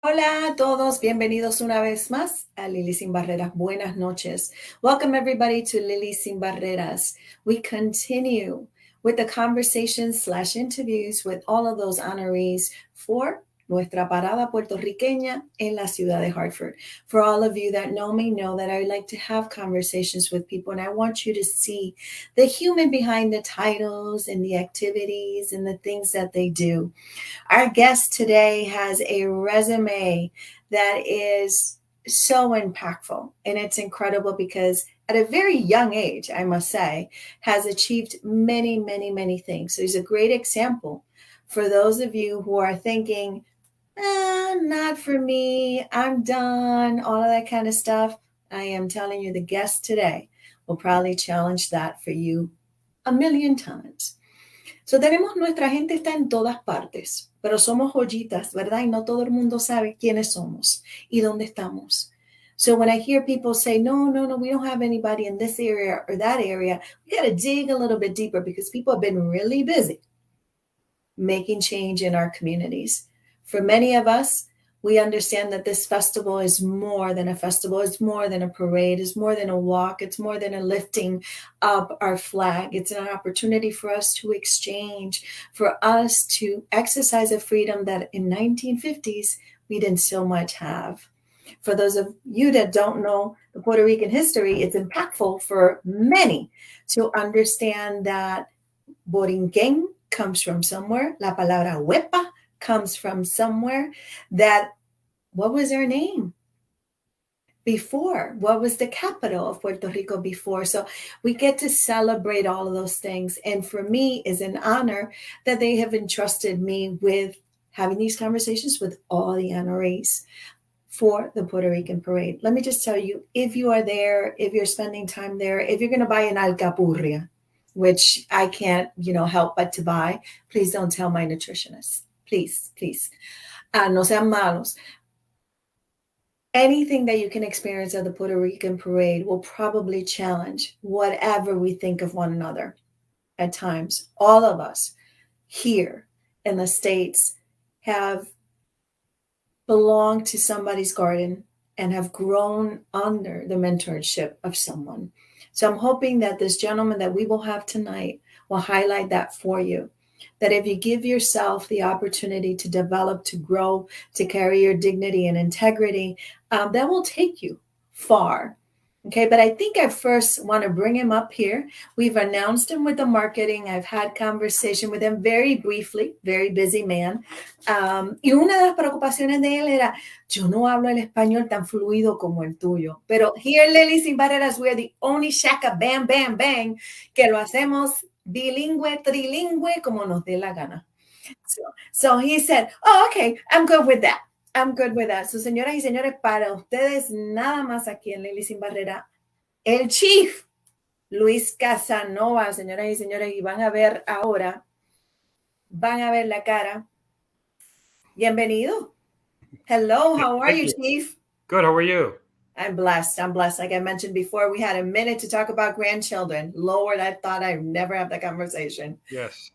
Hola a todos, bienvenidos una vez más a Lili Sin Barreras. Buenas noches. Welcome everybody to Lili Sin Barreras. We continue with the conversations/interviews with all of those honorees for nuestra parada puertorriqueña en la ciudad de Hartford. For all of you that know me, know that I like to have conversations with people, and I want you to see the human behind the titles and the activities and the things that they do. Our guest today has a resume that is so impactful, and it's incredible because at a very young age, I must say, has achieved many, many, many things. So he's a great example for those of you who are thinking, not for me, I'm done, all of that kind of stuff. I am telling you, the guest today will probably challenge that for you a million times. So tenemos nuestra gente está en todas partes, pero somos joyitas, ¿verdad? Y no todo el mundo sabe quiénes somos y dónde estamos. So when I hear people say, no, we don't have anybody in this area or that area, we got to dig a little bit deeper because people have been really busy making change in our communities. For many of us, we understand that this festival is more than a festival. It's more than a parade. It's more than a walk. It's more than a lifting up our flag. It's an opportunity for us to exchange, for us to exercise a freedom that in 1950s we didn't so much have. For those of you that don't know the Puerto Rican history, it's impactful for many to understand that Borinquen comes from somewhere. La palabra huepa comes from somewhere. That, what was their name before? What was the capital of Puerto Rico before? So we get to celebrate all of those things. And for me, it's an honor that they have entrusted me with having these conversations with all the honorees for the Puerto Rican parade. Let me just tell you, if you are there, if you're spending time there, if you're going to buy an alcapurria, which I can't, help but to buy, please don't tell my nutritionist. Please. No sean malos. Anything that you can experience at the Puerto Rican parade will probably challenge whatever we think of one another at times. All of us here in the States have belonged to somebody's garden and have grown under the mentorship of someone. So I'm hoping that this gentleman that we will have tonight will highlight that for you. That if you give yourself the opportunity to develop, to grow, to carry your dignity and integrity, that will take you far. Okay, but I think I first want to bring him up here. We've announced him with the marketing. I've had conversation with him very briefly, very busy man. Y una de las preocupaciones de él era, yo no hablo el español tan fluido como el tuyo. Pero here at Lili Sin Barreras, we're the only shaka bam, bam, bang, que lo hacemos bilingüe, trilingüe, como nos dé la gana. So he said, oh, okay, I'm good with that. I'm good with that. So, señoras y señores, para ustedes nada más aquí en Lili Sin Barrera, el Chief Luis Casanova, señoras y señores, y van a ver ahora, van a ver la cara. Bienvenido. Hello, how are you, Chief? Good, how are you? I'm blessed. Like I mentioned before, we had a minute to talk about grandchildren. Lord, I thought I'd never have that conversation. Yes,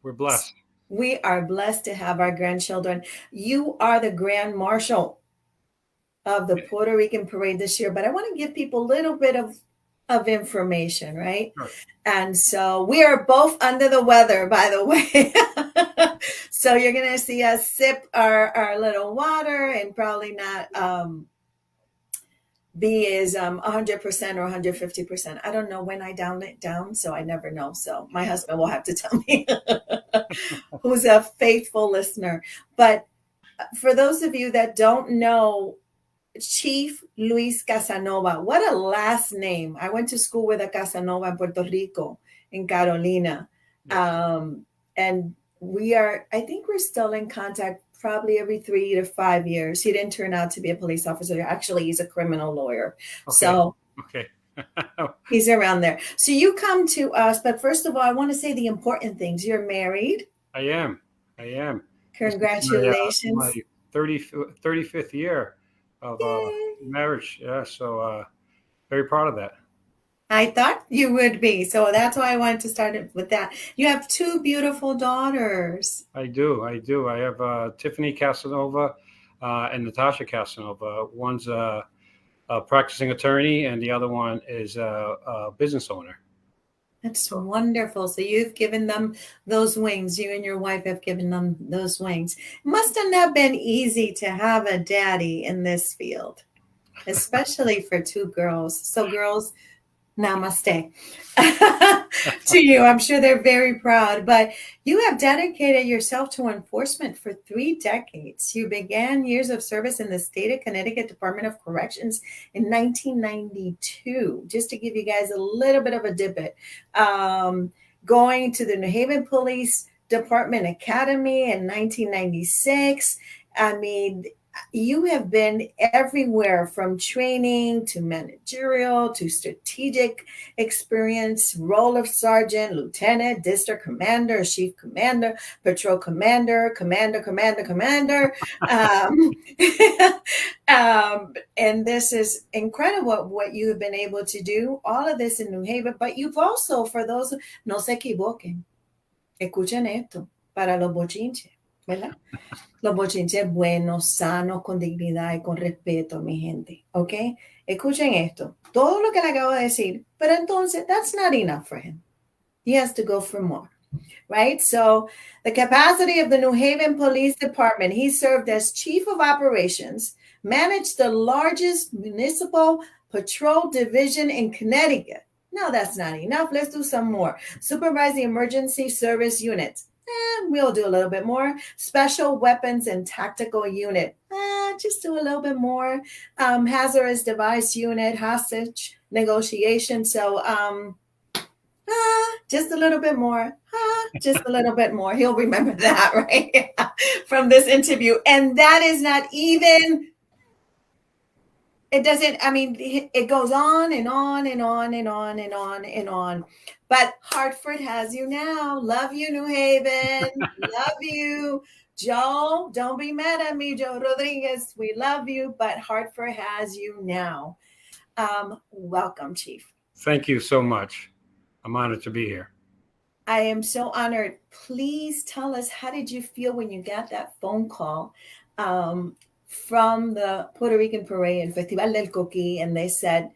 we're blessed. We are blessed to have our grandchildren. You are the Grand Marshal of the Puerto Rican parade this year, but I want to give people a little bit of information, right? Sure. And so we are both under the weather, by the way. So you're going to see us sip our little water and probably not be as 100% or 150%. I don't know when I down it down, so I never know. So my husband will have to tell me who's a faithful listener. But for those of you that don't know Chief Luis Casanova, what a last name. I went to school with a Casanova in Puerto Rico, in Carolina. And I think we're still in contact probably every 3 to 5 years. He didn't turn out to be a police officer. Actually, he's a criminal lawyer. Okay. So he's around there. So you come to us, but first of all, I want to say the important things. You're married. I am. Congratulations. My 35th year of marriage. Yeah, so very proud of that. I thought you would be. So that's why I wanted to start with that. You have 2 beautiful daughters. I do. I have Tiffany Casanova, and Natasha Casanova. One's a practicing attorney, and the other one is a business owner. That's wonderful. So you've given them those wings. You and your wife have given them those wings. It must have not been easy to have a daddy in this field, especially for two girls. So girls, namaste to you. I'm sure they're very proud, but you have dedicated yourself to enforcement for 3 decades. You began years of service in the state of Connecticut Department of Corrections in 1992. Just to give you guys a little bit of a dip going to the New Haven Police Department Academy in 1996. I mean, you have been everywhere from training to managerial to strategic experience, role of sergeant, lieutenant, district commander, chief commander, patrol commander, commander. Um, and this is incredible what you have been able to do, all of this in New Haven, but you've also, for those, no se equivoquen, escuchen esto, para los bochinches, ¿verdad? Los bochinches buenos, sanos, con dignidad y con respeto, mi gente. ¿Ok? Escuchen esto. Todo lo que le acabo de decir. Pero entonces, that's not enough for him. He has to go for more. Right? So, the capacity of the New Haven Police Department, he served as chief of operations, managed the largest municipal patrol division in Connecticut. No, that's not enough. Let's do some more. Supervise the emergency service units. We'll do a little bit more. Special weapons and tactical unit. Just do a little bit more. Hazardous device unit, hostage negotiation. So just a little bit more. Just a little bit more. He'll remember that, right? From this interview. And that is not even, it doesn't, I mean, it goes on and on and on and on and on and on. But Hartford has you now. Love you, New Haven. Love you. Joe, don't be mad at me, Joe Rodriguez. We love you, but Hartford has you now. Welcome, Chief. Thank you so much. I'm honored to be here. I am so honored. Please tell us, how did you feel when you got that phone call from the Puerto Rican Parade and Festival del Coquí, and they said,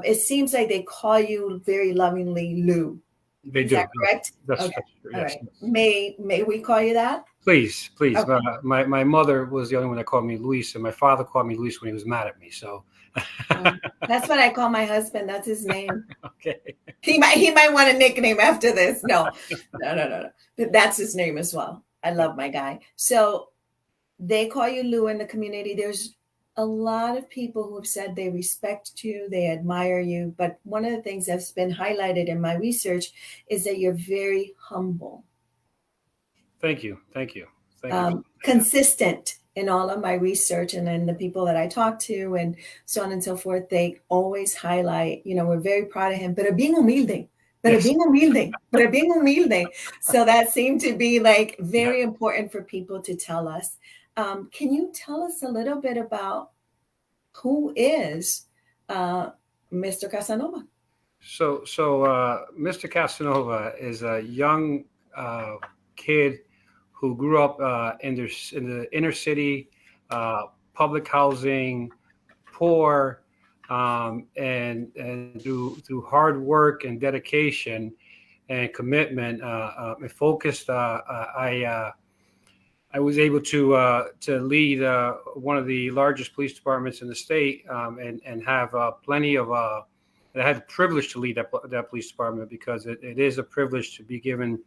it seems like they call you very lovingly Lou. They Is do. that correct? That's okay. True. All yes. right. May we call you that? Please. Okay. My mother was the only one that called me Luis, and my father called me Luis when he was mad at me. So that's what I call my husband. That's his name. Okay. He might want a nickname after this. No. That's his name as well. I love my guy. So they call you Lou in the community. There's a lot of people who have said they respect you, they admire you. But one of the things that's been highlighted in my research is that you're very humble. Thank you. Consistent in all of my research, and then the people that I talk to and so on and so forth, they always highlight, we're very proud of him, pero bien humilde. So that seemed to be like very important for people to tell us. Can you tell us a little bit about who is Mr. Casanova? So Mr. Casanova is a young kid who grew up in the inner city, public housing, poor, and through hard work and dedication and commitment, and focused. I was able to lead one of the largest police departments in the state, and have plenty of. I had the privilege to lead that police department because it is a privilege to be given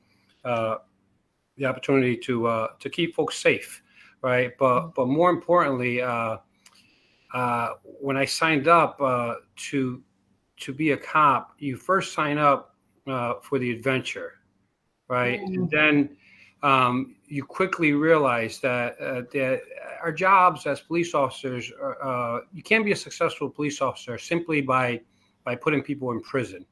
the opportunity to keep folks safe, right? But more importantly, when I signed up to be a cop, you first sign up for the adventure, right? And then you quickly realize that our jobs as police officers, you can't be a successful police officer simply by putting people in prison,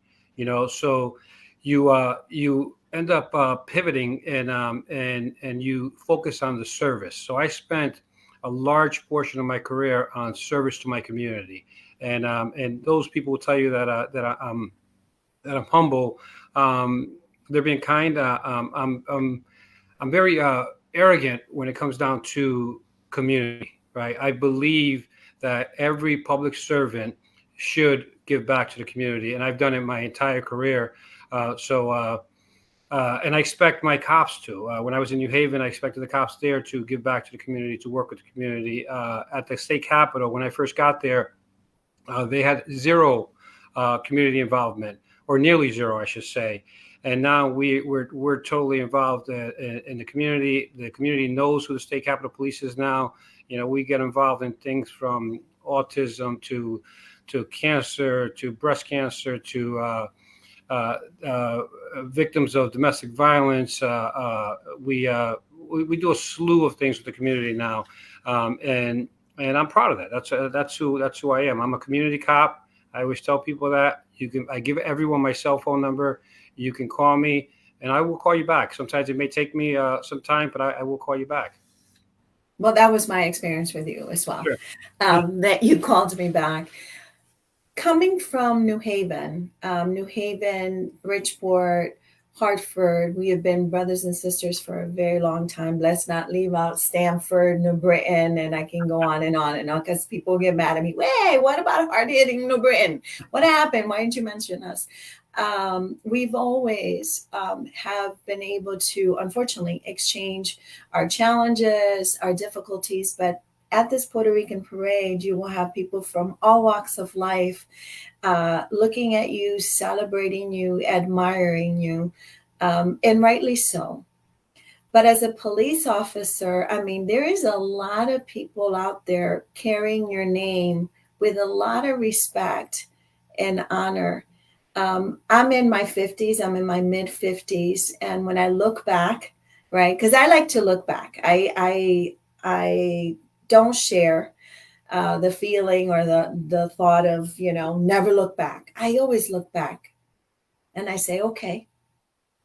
So you end up pivoting and you focus on the service. So I spent a large portion of my career on service to my community, and those people will tell you that I'm humble. They're being kind. I'm very arrogant when it comes down to community. right? I believe that every public servant should give back to the community, and I've done it my entire career. And I expect my cops to. When I was in New Haven, I expected the cops there to give back to the community, to work with the community. At the state capitol, when I first got there, they had zero community involvement, or nearly zero, I should say. And now we're totally involved in the community. The community knows who the state capitol police is now. We get involved in things from autism to cancer, to breast cancer, to victims of domestic violence. We do a slew of things with the community now, and I'm proud of that. That's who I am. I'm a community cop. I always tell people that. I give everyone my cell phone number. You can call me, and I will call you back. Sometimes it may take me some time, but I will call you back. Well, that was my experience with you as well. Sure. That you called me back. Coming from New Haven, Bridgeport, Hartford, we have been brothers and sisters for a very long time. Let's not leave out Stamford, New Britain, and I can go on and on because people get mad at me. Wait, what about hard-hitting New Britain? What happened? Why didn't you mention us? We've always have been able to, unfortunately, exchange our challenges, our difficulties, but at this Puerto Rican parade, you will have people from all walks of life looking at you, celebrating you, admiring you, and rightly so. But as a police officer, I mean, there is a lot of people out there carrying your name with a lot of respect and honor. I'm in my 50s, I'm in my mid 50s. And when I look back, right, because I like to look back, I don't share the feeling or the thought of, never look back. I always look back and I say, okay,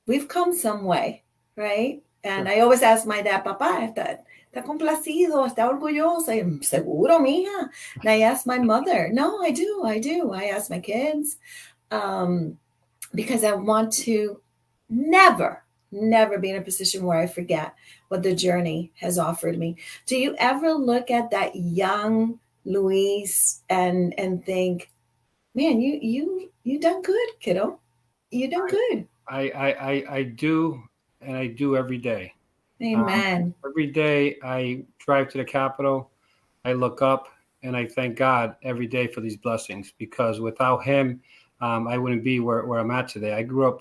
we've come some way, right? And I always ask my dad, papá, está complacido, está orgulloso. Seguro, mija. And I ask my mother, no, I do. I ask my kids because I want to never be in a position where I forget what the journey has offered me. Do you ever look at that young Luiz and think, man, you done good, kiddo. You done good. I do, and I do every day. Amen. Every day I drive to the Capitol, I look up, and I thank God every day for these blessings, because without Him, I wouldn't be where I'm at today. I grew up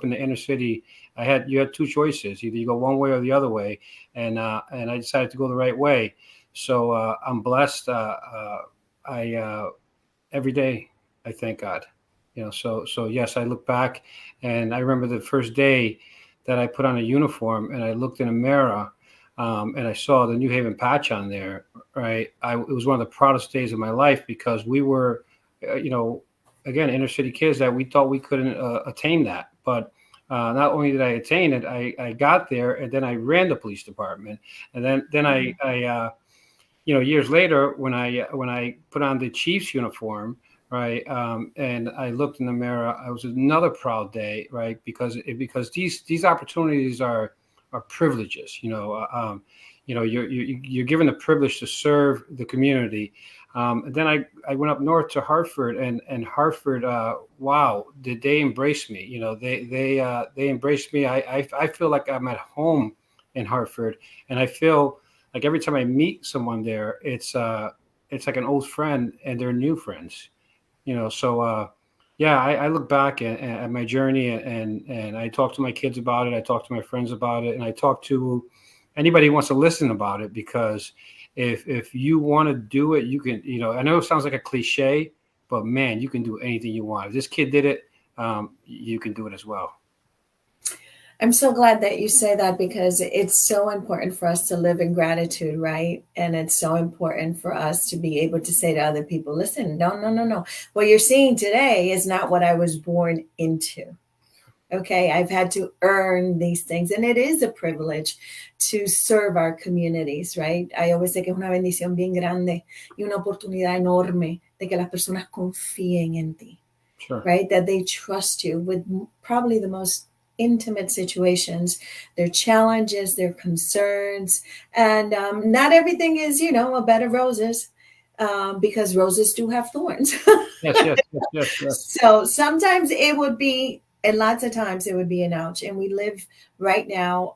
in the inner city. You had two choices. Either you go one way or the other way. And I decided to go the right way. So I'm blessed. Every day I thank God, so yes, I look back, and I remember the first day that I put on a uniform and I looked in a mirror, and I saw the New Haven patch on there. Right. It was one of the proudest days of my life, because we were, again, inner city kids that we thought we couldn't attain that. But not only did I attain it, I got there, and then I ran the police department. And then I years later, when I put on the Chiefs uniform, right, and I looked in the mirror, it was another proud day, right, because these opportunities are privileges. You're given the privilege to serve the community. And then I went up north to Hartford, and Hartford, wow, did they embrace me? They embraced me. I feel like I'm at home in Hartford, and I feel like every time I meet someone there, it's like an old friend, and they're new friends. So yeah, I look back at my journey, and I talk to my kids about it. I talk to my friends about it, and I talk to anybody who wants to listen about it, because if you want to do it, you can. I know it sounds like a cliche, but man, you can do anything you want. If this kid did it, you can do it as well. I'm so glad that you say that, because it's so important for us to live in gratitude, right? And it's so important for us to be able to say to other people, listen, no. What you're seeing today is not what I was born into. Okay, I've had to earn these things, and it is a privilege to serve our communities, right? I always say que es una bendición bien grande y una oportunidad enorme de que las personas confíen en ti, Sure. right? That they trust you with probably the most intimate situations, their challenges, their concerns, and not everything is, a bed of roses, because roses do have thorns. Yes, yes, yes, yes, yes. So sometimes it would be, and lots of times it would be an ouch. And we live right now.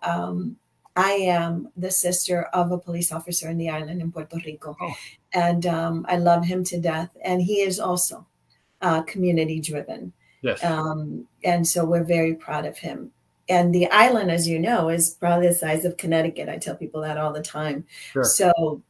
I am the sister of a police officer in the island in Puerto Rico, Oh, and I love him to death. And he is also community driven. yes, And so we're very proud of him. And the island, as you know, is probably the size of Connecticut. I tell people that all the time. sure. So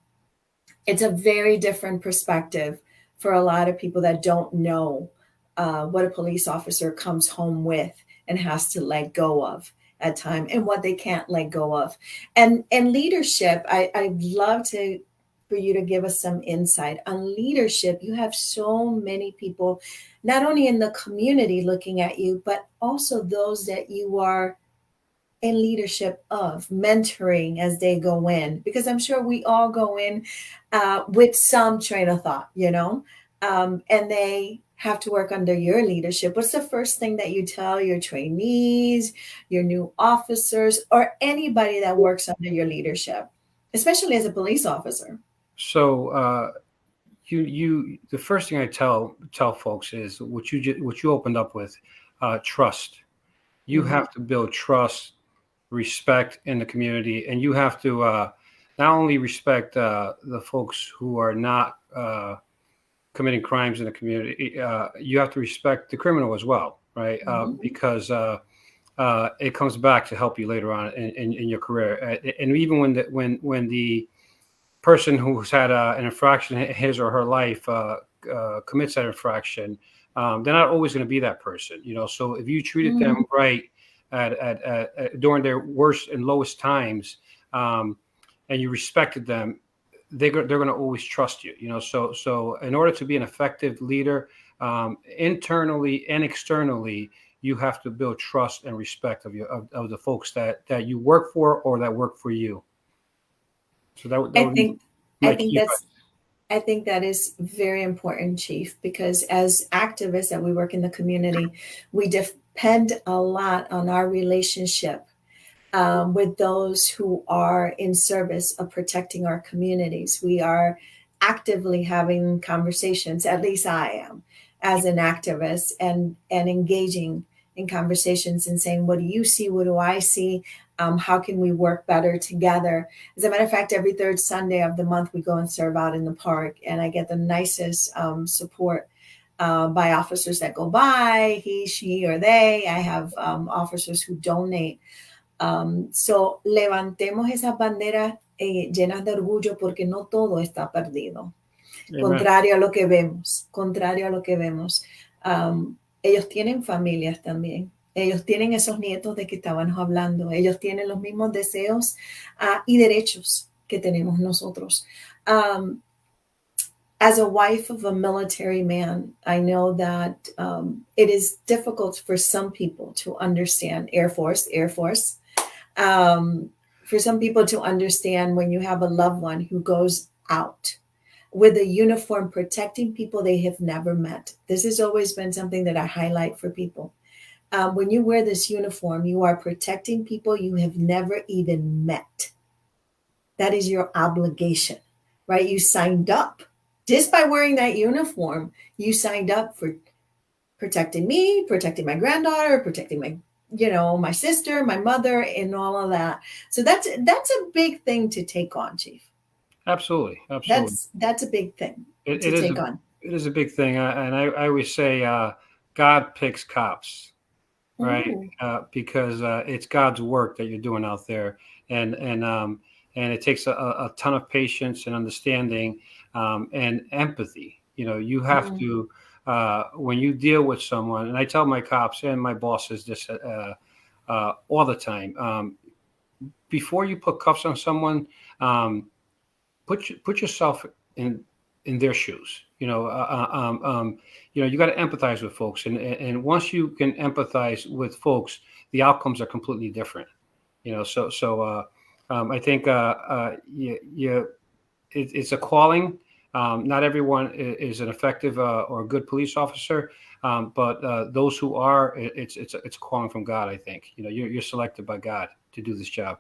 it's a very different perspective for a lot of people that don't know what a police officer comes home with and has to let go of at time, and what they can't let go of. And leadership, I'd love to for you to give us some insight on leadership. You have so many people, not only in the community looking at you, but also those that you are in leadership of, mentoring as they go in, because I'm sure we all go in with some train of thought, and they have to work under your leadership. What's the first thing that you tell your trainees, your new officers, or anybody that works under your leadership, especially as a police officer? So the first thing I tell folks is what you opened up with, trust. You Mhm. have to build trust, respect in the community, and you have to not only respect the folks who are not committing crimes in the community. You have to respect the criminal as well, right? Mhm. Because it comes back to help you later on in your career. And even when the person who's had an infraction in his or her life commits that infraction, they're not always going to be that person, So if you treated them Mhm. right during their worst and lowest times, and you respected them, they're going to always trust you, So in order to be an effective leader, internally and externally, you have to build trust and respect of the folks that you work for or that work for you. So that I would be think I my think key that's advice. I think that is very important, Chief, because as activists that we work in the community, we depend a lot on our relationship with those who are in service of protecting our communities. We are actively having conversations, at least I am, as an activist, and engaging in conversations and saying, what do you see? What do I see? How can we work better together? As a matter of fact, every third Sunday of the month, we go and serve out in the park, and I get the nicest support by officers that go by, he, she, or they. I have officers who donate. So levantemos esas banderas llenas de orgullo, porque no todo está perdido. Amen. Contrario a lo que vemos. Ellos tienen familias también. Ellos tienen esos nietos de que estábamos hablando. Ellos tienen los mismos deseos y derechos que tenemos nosotros. As a wife of a military man, I know that it is difficult for some people to understand Air Force, for some people to understand when you have a loved one who goes out with a uniform protecting people they have never met. This has always been something that I highlight for people. When you wear this uniform, you are protecting people you have never even met. That is your obligation, right? You signed up. Just by wearing that uniform, you signed up for protecting me, protecting my granddaughter, protecting my sister, my mother, and all of that. So that's a big thing to take on, Chief. Absolutely, absolutely. That's a big thing It, to it is take a on. it is a big thing, and I always say God picks cops, right? Ooh. Because it's God's work that you're doing out there, and and um, and it takes a ton of patience and understanding, and empathy. You have Mm. to when you deal with someone, and I tell my cops and my bosses this all the time. Before you put cuffs on someone, um, put yourself in their shoes. You got to empathize with folks, and once you can empathize with folks, the outcomes are completely different. I think it's a calling, Not everyone is an effective or a good police officer, but those who are, it's a calling from God. I think you're selected by God to do this job.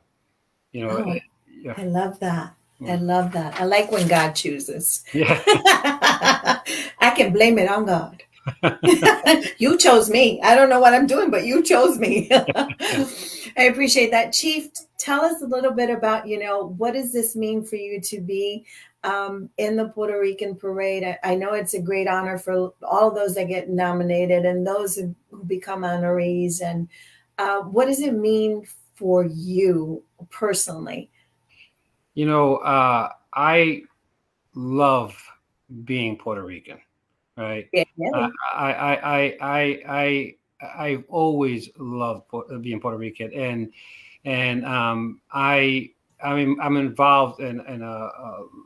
Oh, Yeah, I love that. I yeah, love that. I like when God chooses. yeah. I can blame it on God. You chose me. I don't know what I'm doing, but you chose me. I appreciate that. Chief, tell us a little bit about, what does this mean for you to be in the Puerto Rican parade? I know it's a great honor for all those that get nominated and those who become honorees. And what does it mean for you personally? I love being Puerto Rican, right? Yeah. I've always loved being Puerto Rican, and I'm involved in a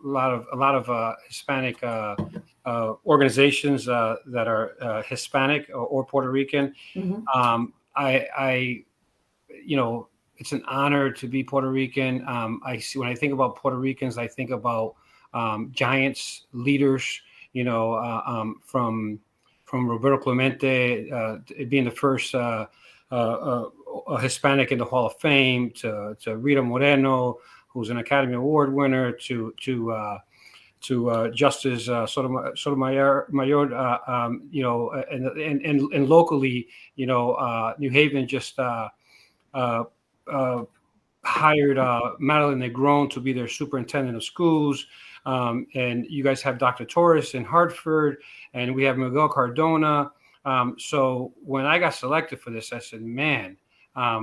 lot of Hispanic organizations that are Hispanic or Puerto Rican. Mhm. I it's an honor to be Puerto Rican. I see when I think about Puerto Ricans, I think about giants, leaders. From Roberto Clemente being the first Hispanic in the Hall of Fame, to Rita Moreno, who's an Academy Award winner, to Justice Sotomayor, and locally, New Haven just uh, uh, hired Madeline Negron to be their superintendent of schools. And you guys have Dr. Torres in Hartford, and we have Miguel Cardona. So when I got selected for this, I said, man, I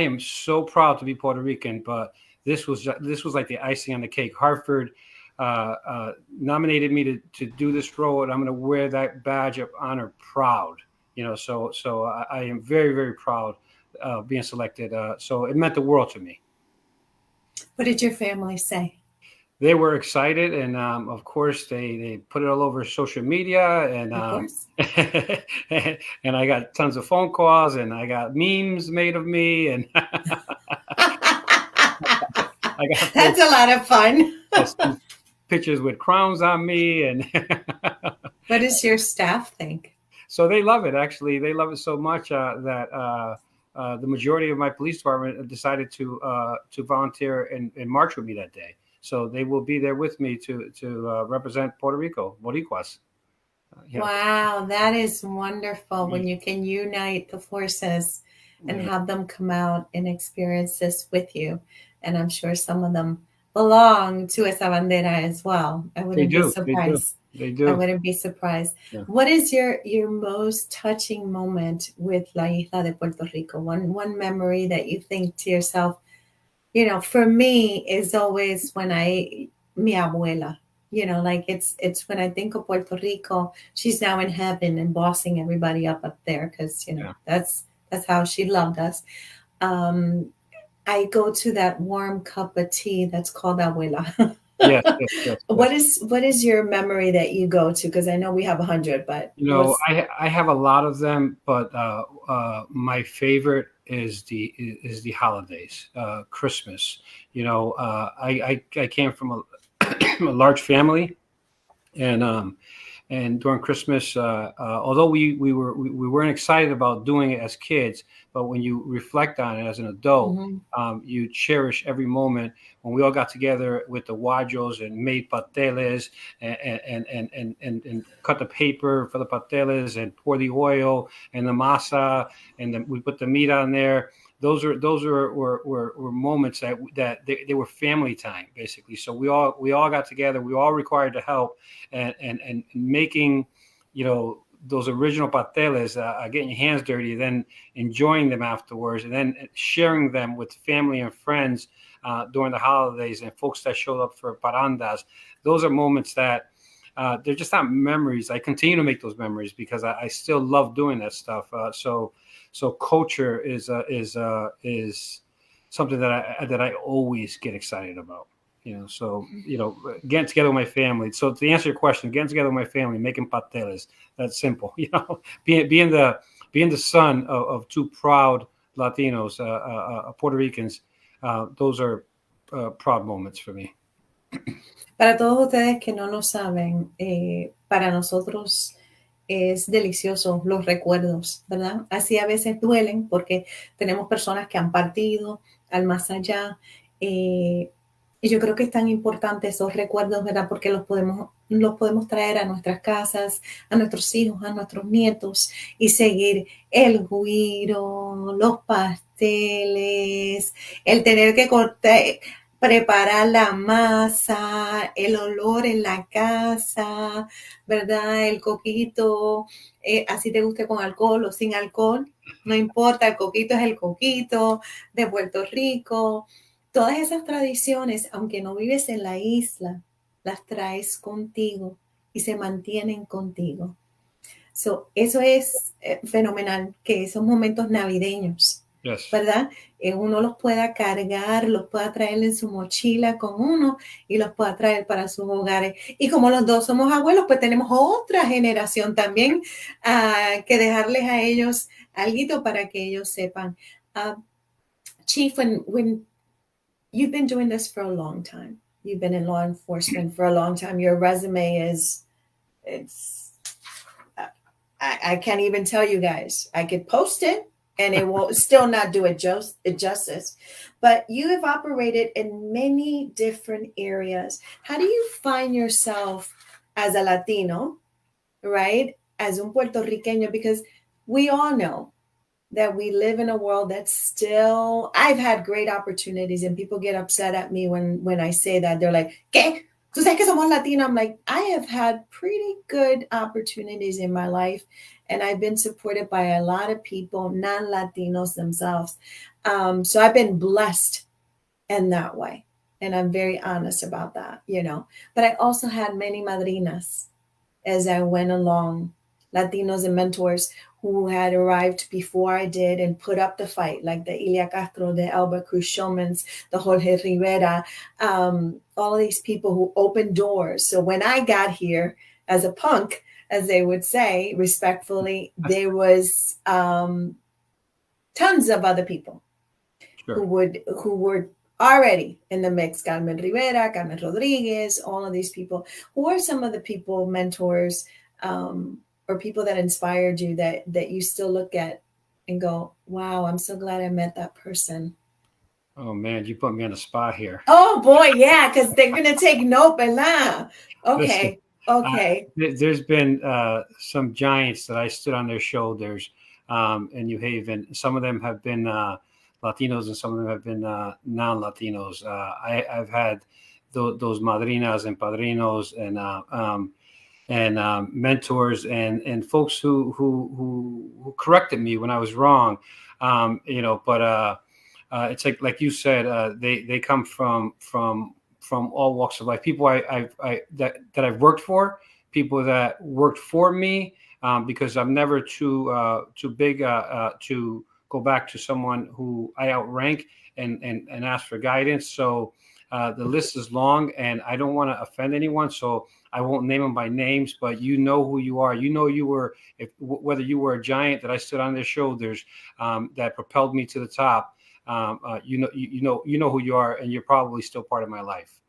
am so proud to be Puerto Rican, but this was like the icing on the cake. Hartford nominated me to do this role, and I'm going to wear that badge of honor proud. So I am very, very proud being selected. So it meant the world to me. What did your family say? They were excited, and of course they put it all over social media, and Of course. and I got tons of phone calls, and I got memes made of me, and I got That's a lot of fun. pictures with crowns on me, and What does your staff think? so they love it. Actually, they love it so much that the majority of my police department decided to volunteer and march with me that day. So they will be there with me to represent Puerto Rico, Boricuas. Wow, that is wonderful when Mm. you can unite the forces and Yeah. have them come out and experience this with you. And I'm sure some of them belong to esa bandera as well. I They wouldn't be do. They do. surprised. They I do. wouldn't be surprised. Yeah. What is your most touching moment with La Isla de Puerto Rico? One memory that you think to yourself, for me is always when mi abuela, like it's when I think of Puerto Rico, she's now in heaven and bossing everybody up there because Yeah. that's how she loved us. Um, I go to that warm cup of tea that's called abuela. Yes. Yes. Yes. what Yes. is your memory that you go to? Because I know we have 100, but what's I have a lot of them, but my favorite is the holidays, Christmas. I came from a, a large family, and during Christmas, although we weren't excited about doing it as kids, but when you reflect on it as an adult, Mhm. you cherish every moment when we all got together with the wajos and made pateles and cut the paper for the pateles and pour the oil and the masa, and then we put the meat on there. Those were moments that they were family time, basically. So we all got together. We all required to help and making, those original pateles, getting your hands dirty, then enjoying them afterwards, and then sharing them with family and friends during the holidays and folks that showed up for parandas. Those are moments that they're just not memories. I continue to make those memories because I still love doing that stuff. So culture is something that I always get excited about. So getting together with my family. So to answer your question, getting together with my family, making pateles. That's simple. Being the son of two proud Latinos, Puerto Ricans. Those are proud moments for me. Para todos ustedes que no lo saben, para nosotros es delicioso los recuerdos, ¿verdad? Así a veces duelen porque tenemos personas que han partido al más allá. eh, y yo creo que es tan importante esos recuerdos, ¿verdad? Porque los podemos traer a nuestras casas, a nuestros hijos, a nuestros nietos y seguir el güiro, los pasteles, el tener que cortar, preparar la masa, el olor en la casa, ¿verdad? El coquito, así te guste con alcohol o sin alcohol, no importa, el coquito es el coquito de Puerto Rico. Todas esas tradiciones, aunque no vives en la isla, las traes contigo y se mantienen contigo. So, eso es fenomenal, que esos momentos navideños, Yes. ¿verdad? Uno los pueda cargar, los pueda traer en su mochila con uno y los pueda traer para sus hogares. Y como los dos somos abuelos, pues tenemos otra generación también que dejarles a ellos algo para que ellos sepan. Chief, when you've been doing this for a long time, you've been in law enforcement for a long time, your resume it's I can't even tell you guys. I could post it and it will still not do it justice. But you have operated in many different areas. How do you find yourself as a Latino, right? As un puertorriqueño, because we all know that we live in a world that's still, I've had great opportunities and people get upset at me when I say that. They're like, ¿qué? ¿Tú sabes que somos Latino? I'm like, I have had pretty good opportunities in my life and I've been supported by a lot of people, non-Latinos themselves. So I've been blessed in that way. And I'm very honest about that, you know. But I also had many madrinas as I went along, Latinos and mentors who had arrived before I did and put up the fight, like the Ilia Castro, the Albert Cruz Shulmans, the Jorge Rivera, all of these people who opened doors. So when I got here as a punk, as they would say respectfully, there was tons of other people Sure. who were already in the mix. Carmen Rivera, Carmen Rodriguez, all of these people. Who are some of the people, mentors, or people that inspired you that you still look at and go, wow, I'm so glad I met that person? Oh man, you put me on the spot here. Oh boy, yeah, because they're gonna take note, ¿verdad? Listen, Okay, okay. there's been some giants that I stood on their shoulders in New Haven. Some of them have been Latinos, and some of them have been non-Latinos. I've had those madrinas and padrinos and mentors and folks who corrected me when I was wrong. But it's like you said, they come from all walks of life. People that I've worked for, people that worked for me, because I'm never too big to go back to someone who I outrank and ask for guidance. So the list is long, and I don't want to offend anyone, so I won't name them by names. But you know who you are. You know you were, whether you were a giant that I stood on their shoulders, that propelled me to the top. You know who you are, and you're probably still part of my life.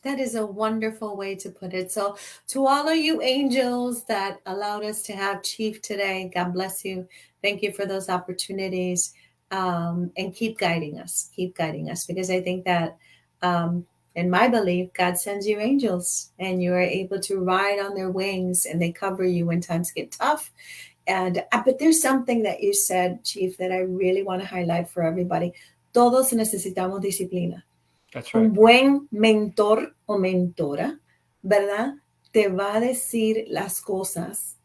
That is a wonderful way to put it. So, to all of you angels that allowed us to have Chief today, God bless you. Thank you for those opportunities. And keep guiding us. Keep guiding us, because I think that, in my belief, God sends you angels and you are able to ride on their wings and they cover you when times get tough. And but there's something that you said, Chief, that I really want to highlight for everybody. Todos necesitamos disciplina. That's right. Un buen mentor o mentora, ¿verdad? Te va a decir las cosas,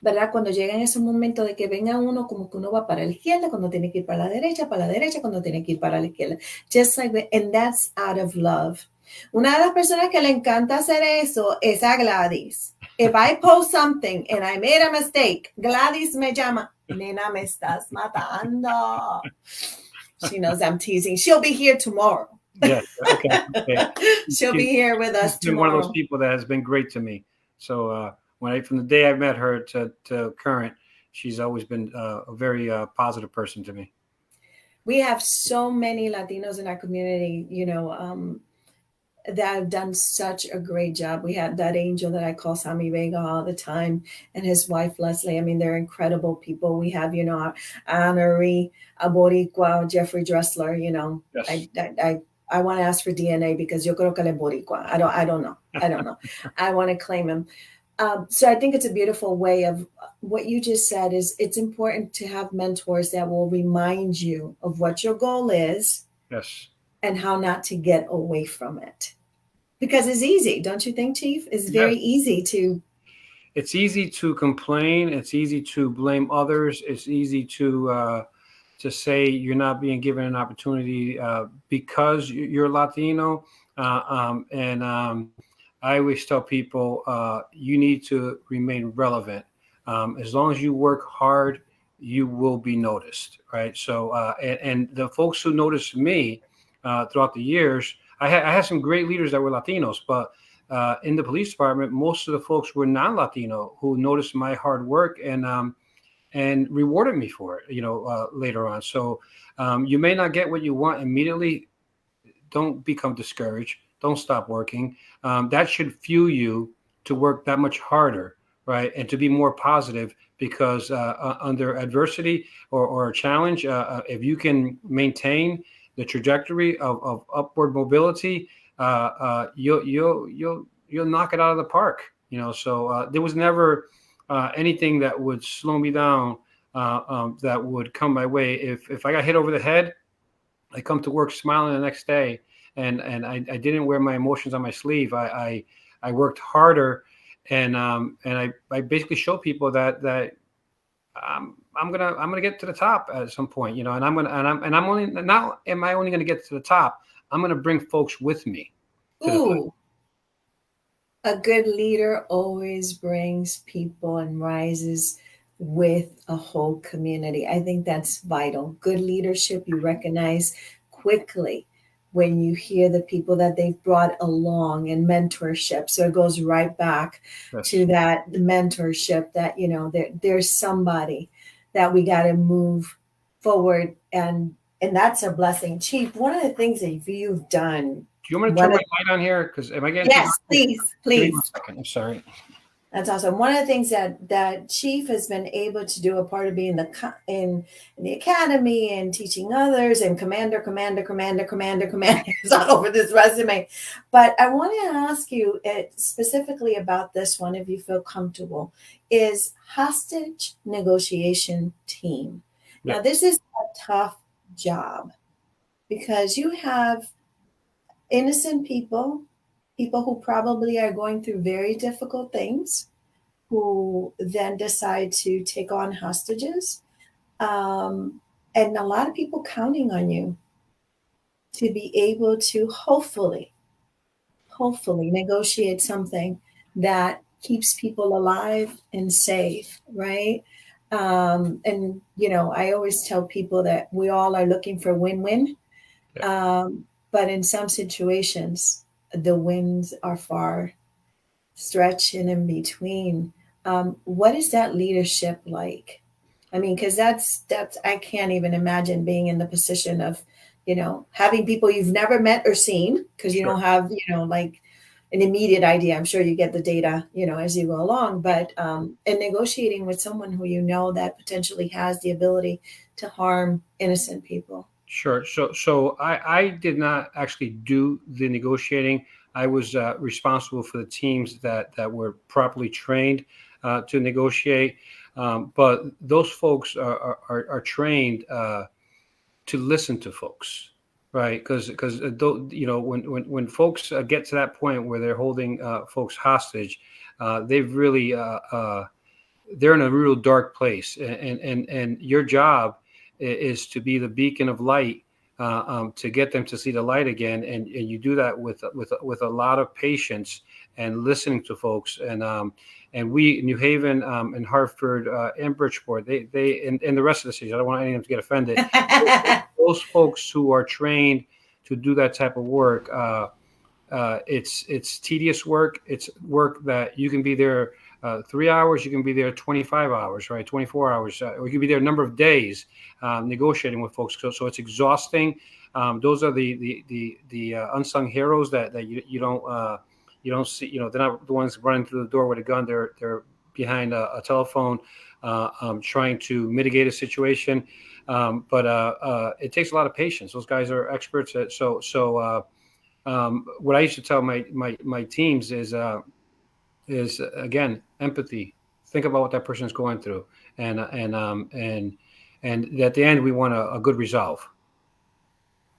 ¿verdad? Cuando llega en ese momento de que venga uno como que uno va para la izquierda, cuando tiene que ir para la derecha, cuando tiene que ir para la izquierda. Just like that, and that's out of love. Una de las personas que le encanta hacer eso es a Gladys. If I post something and I made a mistake, Gladys me llama, nena, me estás matando. She knows I'm teasing. She'll be here tomorrow. Yeah. Okay. She'll be here with us She's been tomorrow. one of those people that has been great to me. So from the day I met her to current, she's always been a very positive person to me. We have so many Latinos in our community, that have done such a great job. We have that angel that I call Sammy Vega all the time, and his wife Leslie. I mean, they're incredible people. We have, our honorary Boricua, Jeffrey Dressler. Yes. I want to ask for DNA because yo creo que él es Boricua. I don't know. I don't know. I want to claim him. So I think it's a beautiful way of what you just said. Is it's important to have mentors that will remind you of what your goal is. Yes. And how not to get away from it. Because it's easy, don't you think, Chief? It's Yes. very easy to. It's easy to complain. It's easy to blame others. It's easy to say you're not being given an opportunity because you're Latino. I always tell people you need to remain relevant. As long as you work hard, you will be noticed, right? So, and the folks who noticed me throughout the years, I had some great leaders that were Latinos, but in the police department, most of the folks were non-Latino who noticed my hard work and rewarded me for it, later on. So you may not get what you want immediately. Don't become discouraged. Don't stop working. That should fuel you to work that much harder, right? And to be more positive because under adversity or a challenge, if you can maintain the trajectory of upward mobility, you'll knock it out of the park. So there was never anything that would slow me down that would come my way. If I got hit over the head, I come to work smiling the next day, and I didn't wear my emotions on my sleeve. I worked harder, and I basically show people that I'm gonna get to the top at some point, and I'm only not am I only gonna get to the top. I'm gonna bring folks with me. Ooh, a good leader always brings people and rises with a whole community. I think that's vital. Good leadership, you recognize quickly when you hear the people that they've brought along and mentorship. So it goes right back to that mentorship that, there's somebody that we got to move forward. And that's a blessing. Chief, one of the things that you've done. Do you want me to turn my light on here? Because am I getting? Yes, please. Give me 1 second. I'm sorry. That's awesome. One of the things that Chief has been able to do, a part of being in the academy and teaching others, and commander is all over this resume. But I want to ask you specifically about this one, if you feel comfortable, is hostage negotiation team. Now, this is a tough job because you have innocent people who probably are going through very difficult things, who then decide to take on hostages. And a lot of people counting on you to be able to hopefully negotiate something that keeps people alive and safe, right? And, I always tell people that we all are looking for win-win. But in some situations, the wins are far stretching in between. What is that leadership like? I mean, because that's I can't even imagine being in the position of, having people you've never met or seen, because you don't have, like an immediate idea. I'm sure you get the data, as you go along, but and negotiating with someone who that potentially has the ability to harm innocent people. Sure. So I did not actually do the negotiating. I was responsible for the teams that were properly trained to negotiate. But those folks are trained to listen to folks, right? Because when folks get to that point where they're holding folks hostage, they've really they're in a real dark place, and your job is to be the beacon of light to get them to see the light again, and you do that with a lot of patience and listening to folks. And we, New Haven and Hartford and Bridgeport, they and the rest of the cities, I don't want any of them to get offended. Those folks who are trained to do that type of work, it's tedious work. It's work that you can be there 3 hours, you can be there 25 hours, right? 24 hours, or you can be there a number of days negotiating with folks. So it's exhausting. Those are the unsung heroes that you don't see. They're not the ones running through the door with a gun. They're behind a telephone, trying to mitigate a situation. But it takes a lot of patience. Those guys are experts. What I used to tell my teams is again empathy. Think about what that person is going through, and at the end we want a good resolve.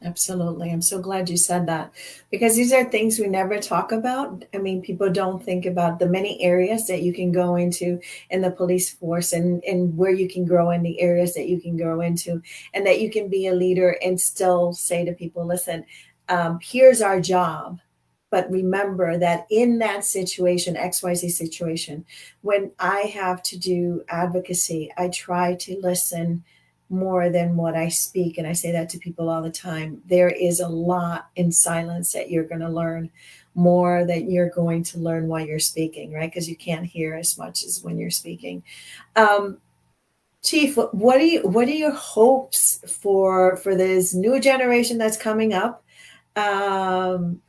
Absolutely. I'm so glad you said that because these are things we never talk about. I mean, people don't think about the many areas that you can go into in the police force and where you can grow in the areas that you can grow into, and that you can be a leader and still say to people, listen, here's our job. But remember that in that situation, XYZ situation, when I have to do advocacy, I try to listen more than what I speak. And I say that to people all the time. There is a lot in silence that you're going to learn, more that you're going to learn while you're speaking, right? Because you can't hear as much as when you're speaking. Um, Chief, what are your hopes for this new generation that's coming up? Um,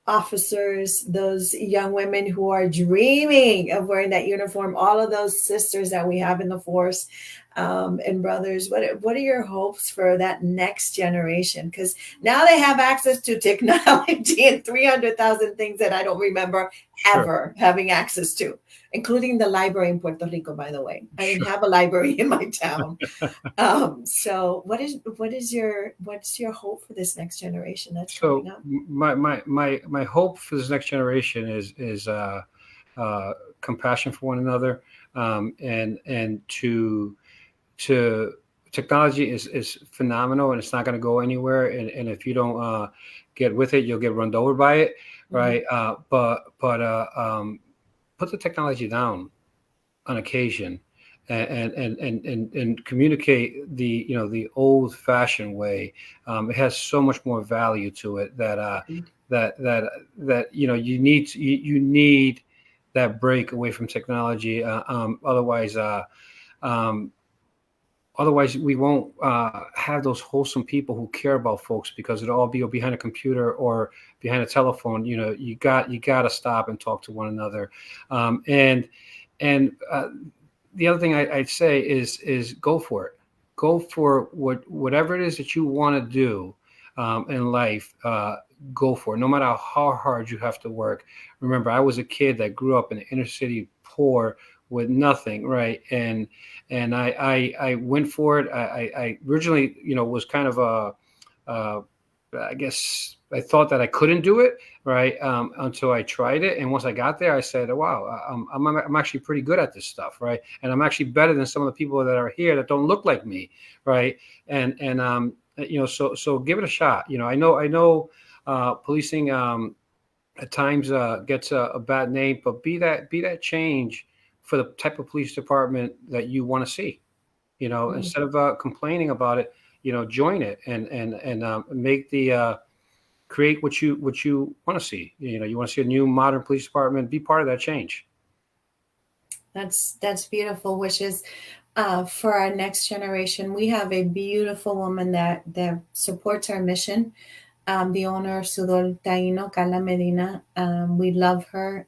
Officers, those young women who are dreaming of wearing that uniform, all of those sisters that we have in the force, and brothers. What are your hopes for that next generation? Because now they have access to technology and 300,000 things that I don't remember ever having access to, including the library in Puerto Rico, by the way. I didn't have a library in my town. So what's your hope for this next generation that's coming up? My hope for this next generation is compassion for one another, and to technology is phenomenal, and it's not going to go anywhere, and if you don't get with it, you'll get run over by it, right? Put the technology down on occasion, and communicate the old fashioned way. It has so much more value to it that you need that break away from technology. Otherwise we won't have those wholesome people who care about folks, because it'll all be behind a computer or behind a telephone. You got to stop and talk to one another. And the other thing I'd say is go for it. Go for whatever it is that you want to do in life. Go for it, no matter how hard you have to work. Remember, I was a kid that grew up in the inner city, poor, with nothing, right? And I went for it. I originally, was kind of I guess I thought that I couldn't do it, right? Until I tried it, and once I got there, I said, "Wow, I'm actually pretty good at this stuff, right? And I'm actually better than some of the people that are here that don't look like me, right?" And so give it a shot. I know policing at times gets a bad name, but be that change for the type of police department that you want to see. Instead of complaining about it, join it and make the create what you want to see. You want to see a new modern police department. Be part of that change. That's beautiful wishes for our next generation. We have a beautiful woman that supports our mission. The owner of Sudol Taino, Carla Medina. We love her.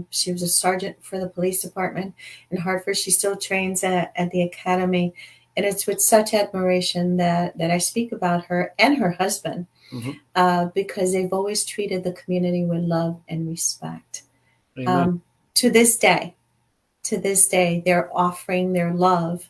She was a sergeant for the police department in Hartford. She still trains at the academy. And it's with such admiration that I speak about her and her husband, because they've always treated the community with love and respect. To this day, they're offering their love,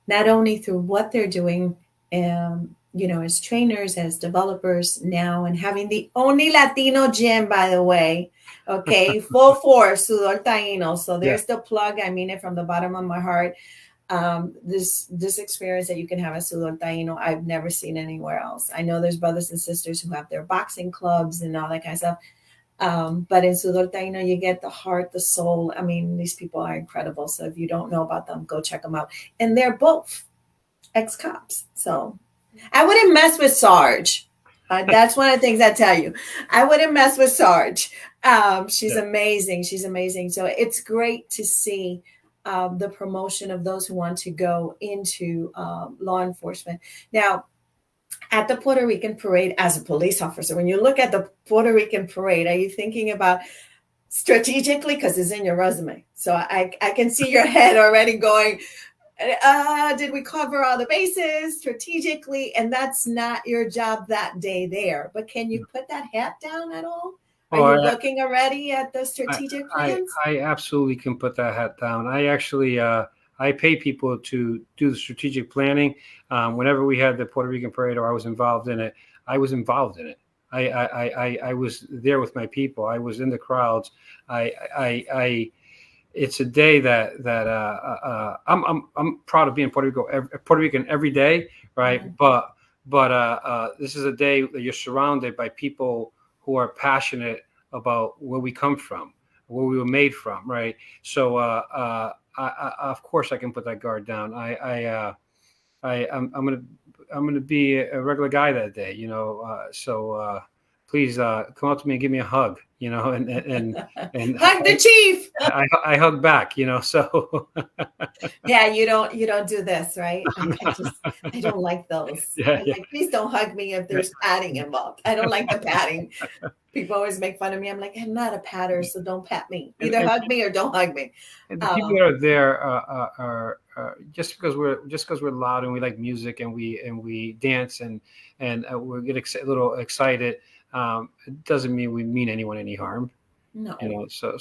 not only through what they're doing, as trainers, as developers now, and having the only Latino gym, by the way, okay, full force, Sudor Taino. So there's the plug. I mean it from the bottom of my heart. This experience that you can have at Sudor Taino, I've never seen anywhere else. I know there's brothers and sisters who have their boxing clubs and all that kind of stuff. But in Sudor Taino, you get the heart, the soul. I mean, these people are incredible. So if you don't know about them, go check them out. And they're both ex-cops. So I wouldn't mess with Sarge. That's one of the things I tell you. I wouldn't mess with Sarge. She's amazing. She's amazing. So it's great to see the promotion of those who want to go into law enforcement. Now, At the Puerto Rican parade as a police officer, when you look at the Puerto Rican parade, are you thinking about strategically? Because it's in your resume. So I can see your head already going, did we cover all the bases strategically? And that's not your job that day there. But can you put that hat down at all? Are you looking already at the strategic plans? I absolutely can put that hat down. I actually I pay people to do the strategic planning. Whenever we had the Puerto Rican parade or I was involved in it, I was involved in it. I was there with my people. I was in the crowds. I it's a day that I'm proud of being Puerto Rican every day, right? Mm-hmm. But this is a day that you're surrounded by people who are passionate about where we come from, where we were made from, right? So of course I can put that guard down. I'm gonna be a regular guy that day, you know. So please come up to me and give me a hug, you know, and hug the chief. I hug back, you know. So yeah, you don't do this, right? I don't like those. Yeah. Like, please don't hug me if there's patting involved. I don't like the patting. People always make fun of me. I'm like, I'm not a patter, so don't pat me. Either hug me or don't hug me. And the people that are there are just because we're loud and we like music and we dance and we get a little excited. It doesn't mean we mean anyone any harm. No. You know, so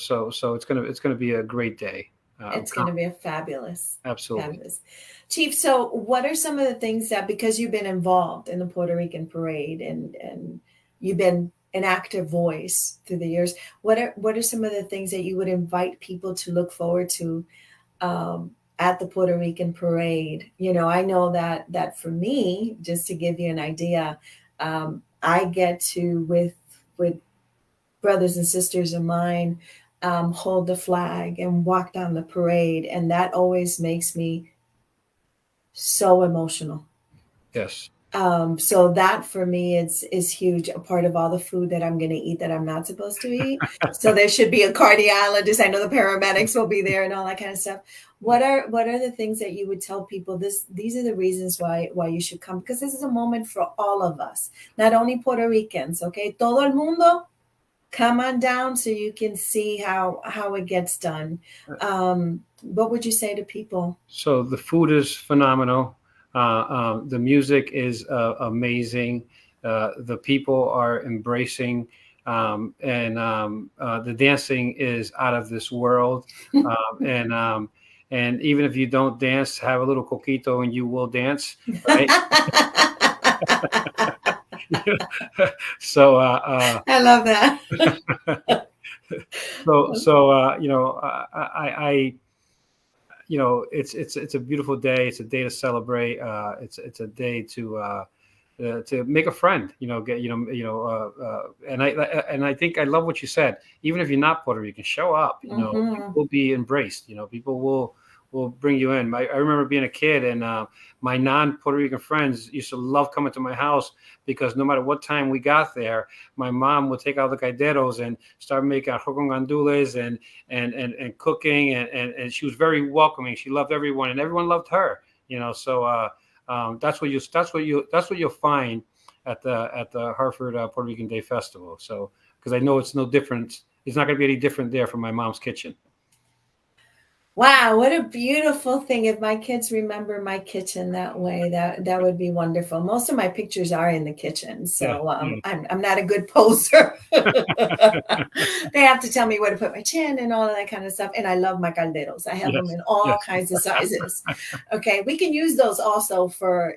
it's gonna be a great day. It's going to be a fabulous. Absolutely. Fabulous. Chief, so what are some of the things that, because you've been involved in the Puerto Rican parade and you've been an active voice through the years, what are some of the things that you would invite people to look forward to at the Puerto Rican parade? You know, I know that for me, just to give you an idea, I get to with brothers and sisters of mine hold the flag and walk down the parade, and that always makes me so emotional. Yes. So that for me is huge. A part of all the food that I'm going to eat that I'm not supposed to eat. So there should be a cardiologist. I know the paramedics will be there and all that kind of stuff. What are the things that you would tell people? These are the reasons why you should come, because this is a moment for all of us, not only Puerto Ricans. Okay, todo el mundo, come on down so you can see how it gets done. What would you say to people? So the food is phenomenal. The music is amazing. The people are embracing, and the dancing is out of this world. And even if you don't dance, have a little coquito and you will dance, right? So I love that. so you know, I you know, it's a beautiful day. It's a day to celebrate. It's a day to make a friend. You know, and I think I love what you said. Even if you're not Puerto Rican, show up. You know, you will be embraced. You know, people will bring you in. I remember being a kid, and my non-Puerto Rican friends used to love coming to my house because no matter what time we got there, my mom would take out the calderos and start making arroz con gandules and cooking, and she was very welcoming. She loved everyone, and everyone loved her. You know, so that's what you'll find at the Hartford Puerto Rican Day Festival. So because I know it's no different. It's not going to be any different there from my mom's kitchen. Wow, what a beautiful thing. If my kids remember my kitchen that way, that would be wonderful. Most of my pictures are in the kitchen, so I'm not a good poser. They have to tell me where to put my chin and all of that kind of stuff. And I love my calderos. I have them in all kinds of sizes. Okay, we can use those also for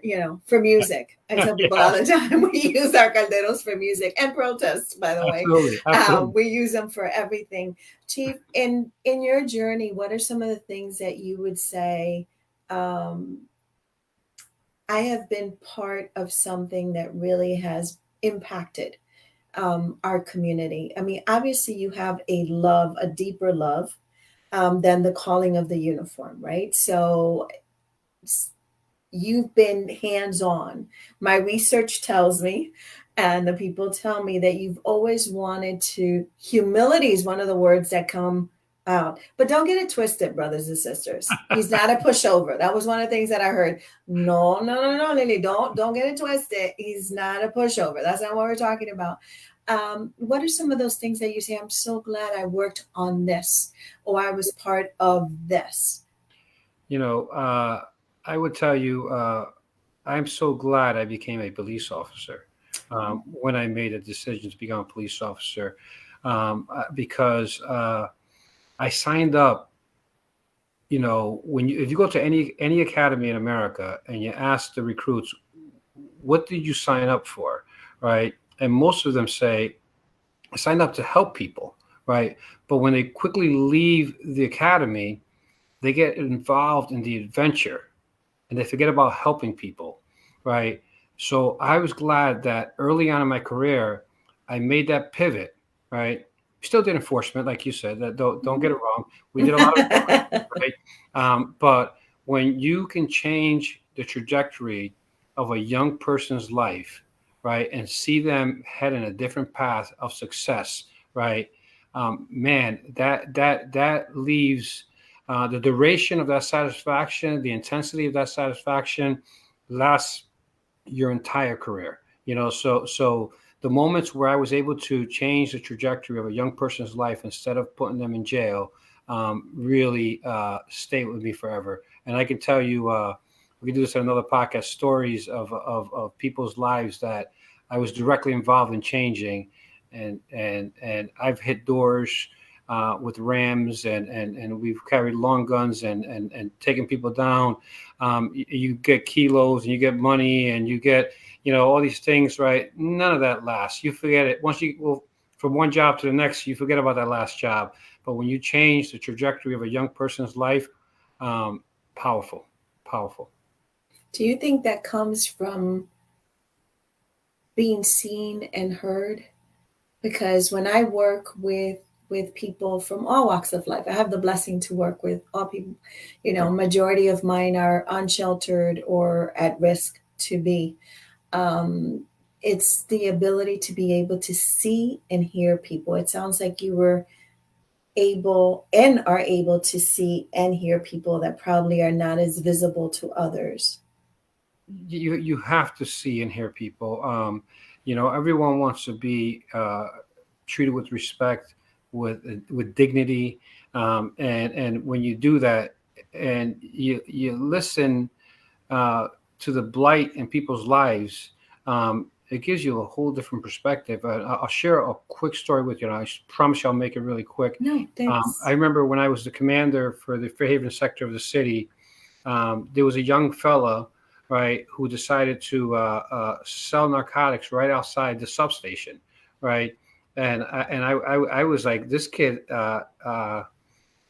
music. I tell people all the time we use our calderos for music and protests, by the way. Absolutely. We use them for everything. Chief, in your journey, what are some of the things that you would say, I have been part of something that really has impacted our community? I mean, obviously you have a deeper love than the calling of the uniform, right? So you've been hands-on. My research tells me, and the people tell me, that you've always wanted to, humility is one of the words that come But don't get it twisted, brothers and sisters. He's not a pushover. That was one of the things that I heard. No, Lily, don't get it twisted. He's not a pushover. That's not what we're talking about. What are some of those things that you say, I'm so glad I worked on this, or I was part of this? I would tell you, I'm so glad I became a police officer when I made a decision to become a police officer, because I signed up. If you go to any academy in America and you ask the recruits, what did you sign up for, right? And most of them say, I signed up to help people, right? But when they quickly leave the academy, they get involved in the adventure and they forget about helping people, right? So I was glad that early on in my career, I made that pivot, right? Still did enforcement, like you said. That don't get it wrong. We did a lot of enforcement, right? But when you can change the trajectory of a young person's life, right, and see them head in a different path of success, right? Man, that leaves the duration of that satisfaction, the intensity of that satisfaction lasts your entire career. So the moments where I was able to change the trajectory of a young person's life instead of putting them in jail really stayed with me forever. And I can tell you, we can do this in another podcast, stories of people's lives that I was directly involved in changing. And I've hit doors with rams and we've carried long guns and taken people down. You get kilos and you get money and you get, all these things, right? None of that lasts. You forget it. Once you go from one job to the next, you forget about that last job. But when you change the trajectory of a young person's life, powerful. Do you think that comes from being seen and heard? Because when I work with people from all walks of life, I have the blessing to work with all people. Majority of mine are unsheltered or at risk to be. It's the ability to be able to see and hear people. It sounds like you were able and are able to see and hear people that probably are not as visible to others. You have to see and hear people. Everyone wants to be treated with respect, with dignity, and when you do that, and you listen to the blight in people's lives, it gives you a whole different perspective. I'll share a quick story with you. And I promise you I'll make it really quick. No, thanks. I remember when I was the commander for the Fairhaven sector of the city, there was a young fella, right, who decided to sell narcotics right outside the substation, right? And I was like, this kid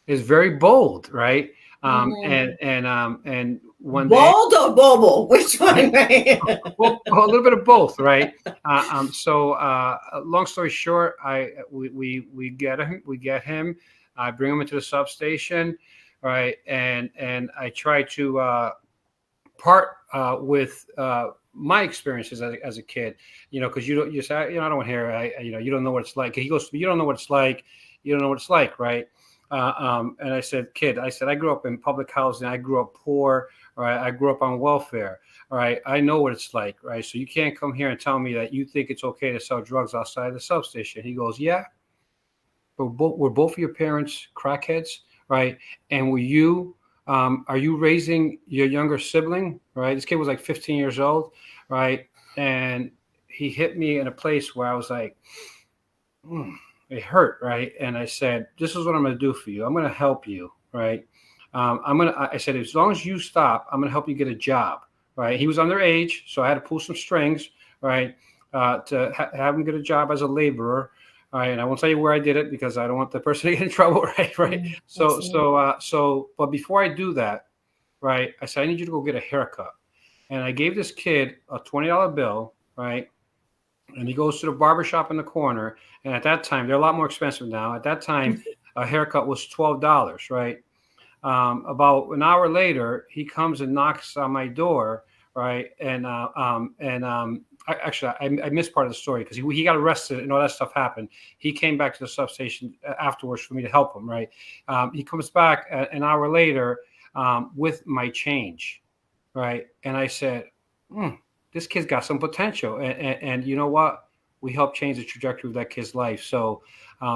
is very bold, right? And one bold or bobo? Which one? Right? Well, a little bit of both, right? So long story short, we get him. I bring him into the substation, right? And I try to part with my experiences as a kid, because you say, I don't want to hear, you don't know what it's like. He goes, you don't know what it's like. You don't know what it's like, right? And I said, kid, I grew up in public housing. I grew up poor, right? I grew up on welfare, right? I know what it's like, right? So you can't come here and tell me that you think it's okay to sell drugs outside the substation. He goes, yeah, but were both of your parents crackheads, right? And were you, are you raising your younger sibling, right? This kid was like 15 years old, right? And he hit me in a place where I was like, it hurt, right? And I said, this is what I'm going to do for you. I'm going to help you, right? I said, as long as you stop, I'm going to help you get a job, right? He was underage, so I had to pull some strings, right, to have him get a job as a laborer, right? And I won't tell you where I did it because I don't want the person to get in trouble, right? So, but before I do that, right, I said, I need you to go get a haircut. And I gave this kid a $20 bill, right? And he goes to the barbershop in the corner. And at that time, they're a lot more expensive now. At that time, a haircut was $12, right? About an hour later, he comes and knocks on my door, right? And I missed part of the story because he got arrested and all that stuff happened. He came back to the substation afterwards for me to help him. Right. He comes back an hour later with my change. Right. And I said, this kid's got some potential. And you know what? We helped change the trajectory of that kid's life. So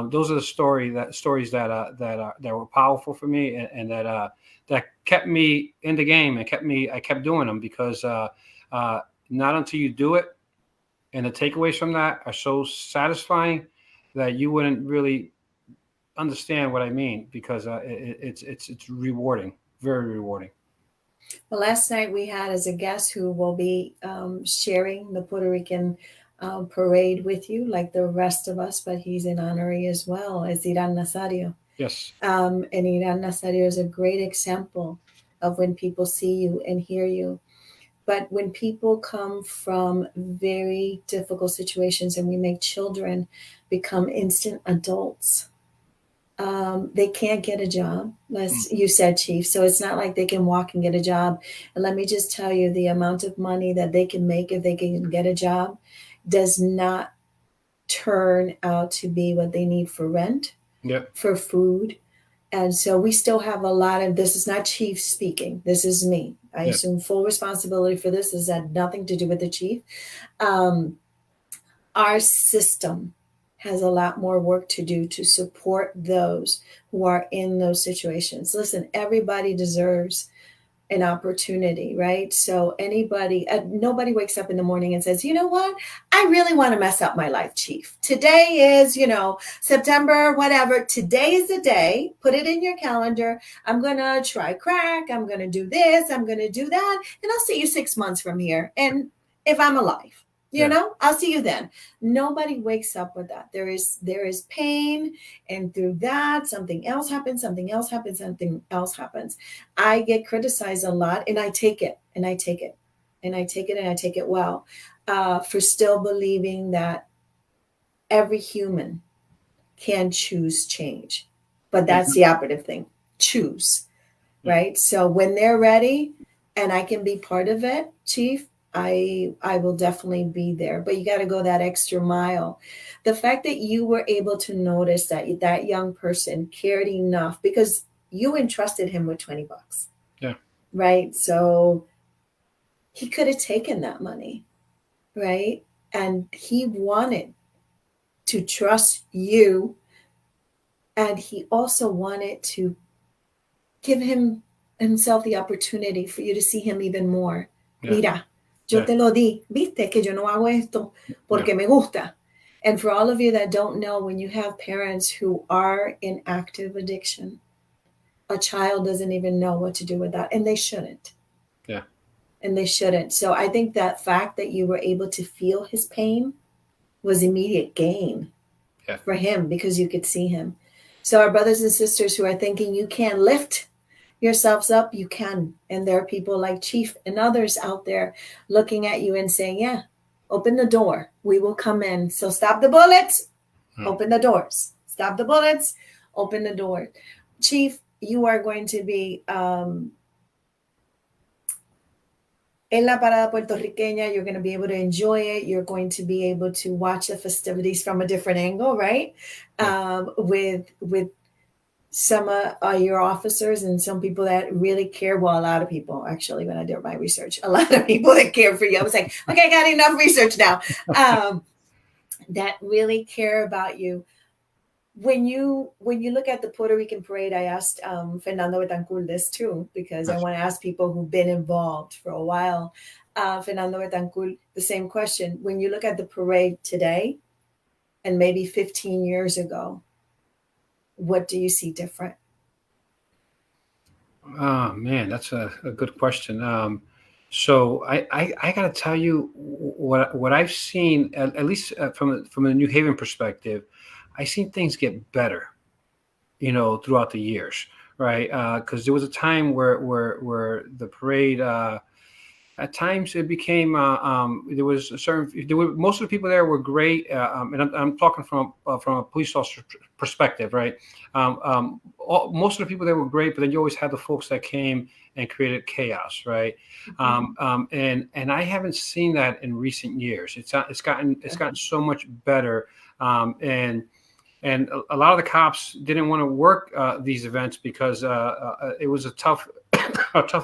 those are the stories that were powerful for me and that kept me in the game and I kept doing them because not until you do it, and the takeaways from that are so satisfying that you wouldn't really understand what I mean because it's rewarding, very rewarding. Well, last night we had as a guest who will be sharing the Puerto Rican parade with you, like the rest of us, but he's an honoree as well as Iran Nazario. Yes. And Iran Nazario is a great example of when people see you and hear you. But when people come from very difficult situations and we make children become instant adults, they can't get a job, as you said, Chief. So it's not like they can walk and get a job. And let me just tell you, the amount of money that they can make if they can get a job does not turn out to be what they need for rent, for food. And so we still have a lot of, this is not Chief speaking. This is me. I assume full responsibility for this. This had nothing to do with the Chief. Our system has a lot more work to do to support those who are in those situations. Listen, everybody deserves an opportunity, right? So nobody wakes up in the morning and says, you know what? I really want to mess up my life, Chief. Today is, September, whatever. Today is the day. Put it in your calendar. I'm going to try crack. I'm going to do this. I'm going to do that. And I'll see you 6 months from here. And if I'm alive, I'll see you then. Nobody wakes up with that. There is pain. And through that, something else happens, something else happens, something else happens. I get criticized a lot and I take it and I take it and I take it and I take it well for still believing that every human can choose change. But that's the operative thing. Choose, right? So when they're ready and I can be part of it, Chief, I will definitely be there, but you got to go that extra mile. The fact that you were able to notice that young person cared enough because you entrusted him with $20. Yeah. Right. So he could have taken that money. Right. And he wanted to trust you. And he also wanted to give himself the opportunity for you to see him even more. Yeah. Mira. Yo te lo di, viste que yo no hago esto porque me gusta. And for all of you that don't know, when you have parents who are in active addiction, a child doesn't even know what to do with that. And they shouldn't. Yeah. And they shouldn't. So I think that fact that you were able to feel his pain was immediate gain for him because you could see him. So our brothers and sisters who are thinking you can't lift yourselves up, you can. And there are people like Chief and others out there looking at you and saying, yeah, open the door. We will come in. So stop the bullets, open the doors. Stop the bullets, open the door. Chief, you are going to be en la parada puertorriqueña. You're going to be able to enjoy it. You're going to be able to watch the festivities from a different angle, right? With some of your officers and some people that really care. Well, a lot of people, actually, when I did my research, a lot of people that care for you. I was like, okay, I got enough research now. That really care about you. When you look at the Puerto Rican parade, I asked Fernando Betancourt this too, because I want to ask people who've been involved for a while. Fernando Betancourt, the same question. When you look at the parade today and maybe 15 years ago, what do you see different? Oh man, that's a good question. So I got to tell you what I've seen, at least from a New Haven perspective, I've seen things get better, throughout the years, right? Because there was a time where the parade, at times it became most of the people there were great, and I'm talking from a police officer perspective, right? Most of the people there were great, but then you always had the folks that came and created chaos, right? And I haven't seen that in recent years. It's gotten so much better, and a lot of the cops didn't want to work these events because it was a tough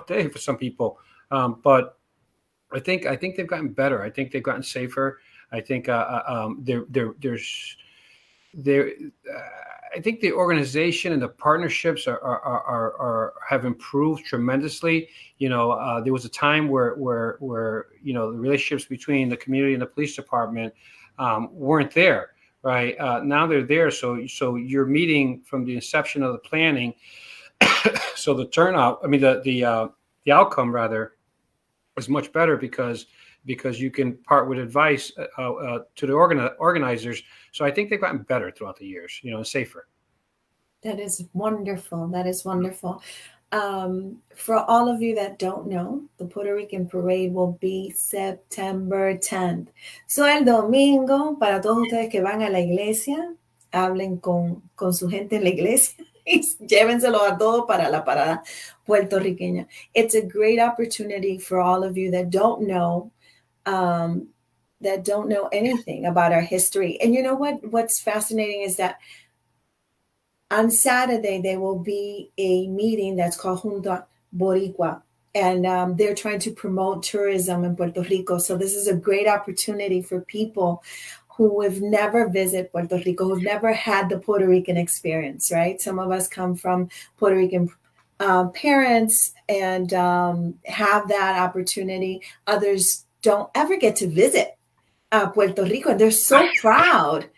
day for some people. But I think they've gotten better. I think they've gotten safer. I think I think the organization and the partnerships have improved tremendously. There was a time where the relationships between the community and the police department weren't there. Right now they're there. So you're meeting from the inception of the planning. So the turnout, the outcome rather, is much better because you can part with advice to the organizers. So I think they've gotten better throughout the years, safer. That is wonderful. That is wonderful. For all of you that don't know, the Puerto Rican Parade will be September 10th. So el domingo, para todos ustedes que van a la iglesia, hablen con su gente en la iglesia y llévenselo a todos para la parada puertorriqueña. It's a great opportunity for all of you that don't know anything about our history. And you know what's fascinating is that on Saturday, there will be a meeting that's called Junta Boricua, and they're trying to promote tourism in Puerto Rico. So this is a great opportunity for people who have never visited Puerto Rico, who've never had the Puerto Rican experience, right? Some of us come from Puerto Rican parents and have that opportunity. Others don't ever get to visit Puerto Rico, and they're so proud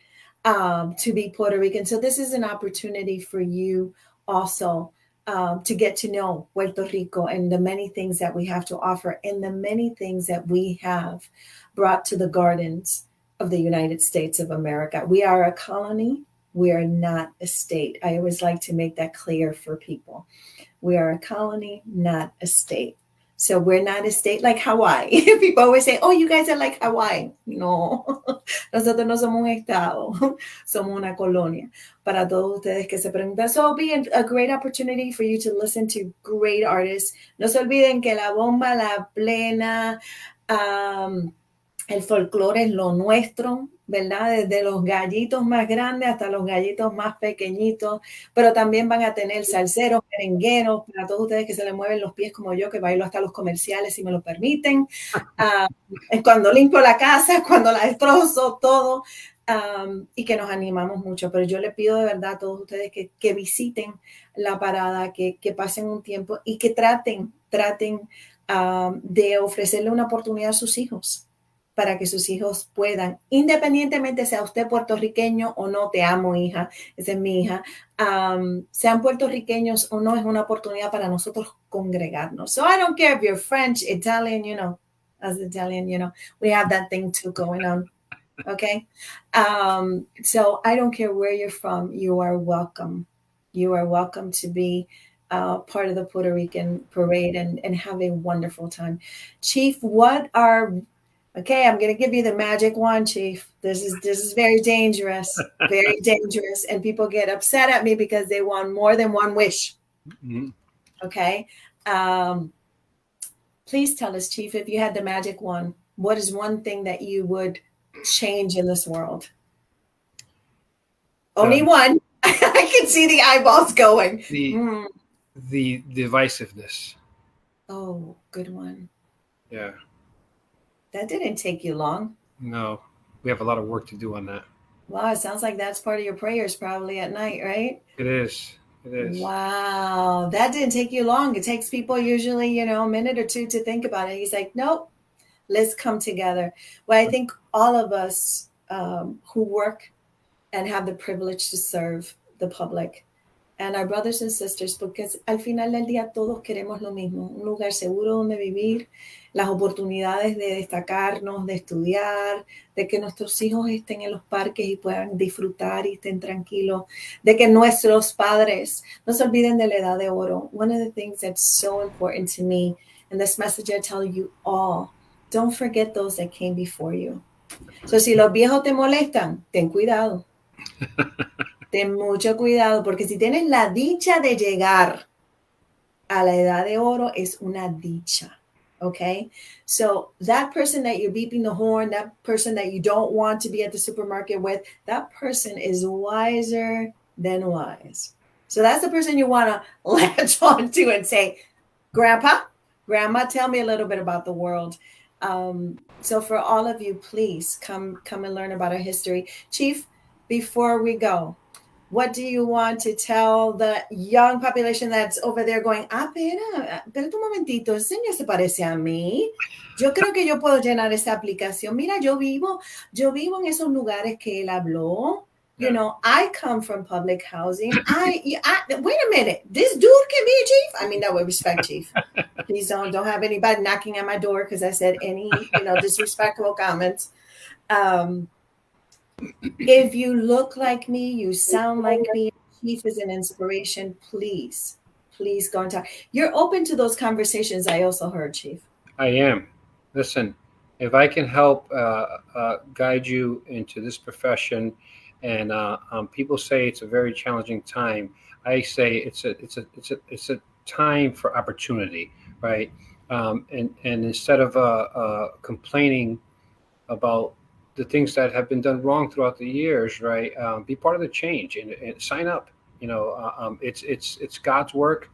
to be Puerto Rican. So this is an opportunity for you also to get to know Puerto Rico and the many things that we have to offer and the many things that we have brought to the gardens of the United States of America. We are a colony. We are not a state. I always like to make that clear for people. We are a colony, not a state. So we're not a state like Hawaii. People always say, oh, you guys are like Hawaii. No, nosotros no somos un estado, somos una colonia. Para todos ustedes que se preguntan. So it'll be a great opportunity for you to listen to great artists. No se olviden que la bomba, la plena, el folclore es lo nuestro, ¿verdad? Desde los gallitos más grandes hasta los gallitos más pequeñitos, pero también van a tener salseros, merengueros, para todos ustedes que se les mueven los pies como yo, que bailo hasta los comerciales, si me lo permiten. Cuando limpio la casa, cuando la destrozo, todo, y que nos animamos mucho. Pero yo le pido de verdad a todos ustedes que visiten la parada, que pasen un tiempo y que traten de ofrecerle una oportunidad a sus hijos, para que sus hijos puedan, independientemente sea usted puertorriqueño o no, te amo, hija, esa es mi hija, sean puertorriqueños o no, es una oportunidad para nosotros congregarnos. So I don't care if you're French, Italian, as Italian, we have that thing too going on, okay? So I don't care where you're from, you are welcome. You are welcome to be part of the Puerto Rican parade and have a wonderful time. Chief, okay, I'm going to give you the magic wand, Chief. This is very dangerous, very dangerous. And people get upset at me because they want more than one wish. Mm-hmm. Okay. Please tell us, Chief, if you had the magic wand, what is one thing that you would change in this world? Only one. I can see the eyeballs going. The divisiveness. Oh, good one. Yeah. That didn't take you long. No, we have a lot of work to do on that. Wow, it sounds like that's part of your prayers probably at night, right? It is. Wow, that didn't take you long. It takes people usually, a minute or two to think about it. He's like, nope, let's come together. Well, I think all of us who work and have the privilege to serve the public and our brothers and sisters, porque al final del día todos queremos lo mismo, un lugar seguro donde vivir, las oportunidades de destacarnos, de estudiar, de que nuestros hijos estén en los parques y puedan disfrutar y estén tranquilos, de que nuestros padres no se olviden de la edad de oro. One of the things that's so important to me And this message I tell you all, don't forget those that came before you. So si los viejos te molestan, ten cuidado. Ten mucho cuidado, porque si tienes la dicha de llegar a la edad de oro, es una dicha. Okay, so that person that you're beeping the horn, that person that you don't want to be at the supermarket with, that person is wiser than wise. So that's the person you want to latch on to and say, Grandpa, Grandma, tell me a little bit about the world. So for all of you, please come and learn about our history. Chief, before we go, what do you want to tell the young population that's over there going, espérate un momentito, el señor se parece a mí. Yo creo que yo puedo llenar esa aplicación. Mira, yo vivo en esos lugares que él habló. You know, I come from public housing. Wait a minute, this dude can be a chief? I mean, no, with respect, chief. Please don't have anybody knocking at my door because I said any, disrespectful comments. If you look like me, you sound like me, Chief is an inspiration, please go and talk. You're open to those conversations, I also heard, Chief. I am. Listen, if I can help guide you into this profession, and people say it's a very challenging time, I say it's a time for opportunity, right? And instead of complaining about the things that have been done wrong throughout the years, right? Be part of the change and sign up. It's God's work.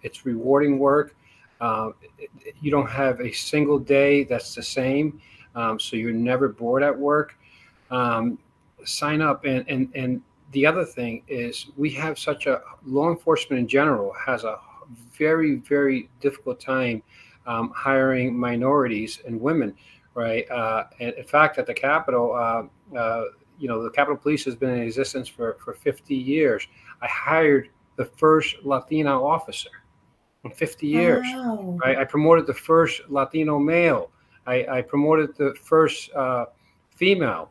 It's rewarding work. You don't have a single day that's the same, so you're never bored at work. Sign up, and the other thing is we have such a law enforcement in general has a very, very difficult time hiring minorities and women. Right. And in fact, at the Capitol, the Capitol Police has been in existence for 50 years. I hired the first Latina officer in 50 years. Wow. Right. I promoted the first Latino male. I promoted the first female.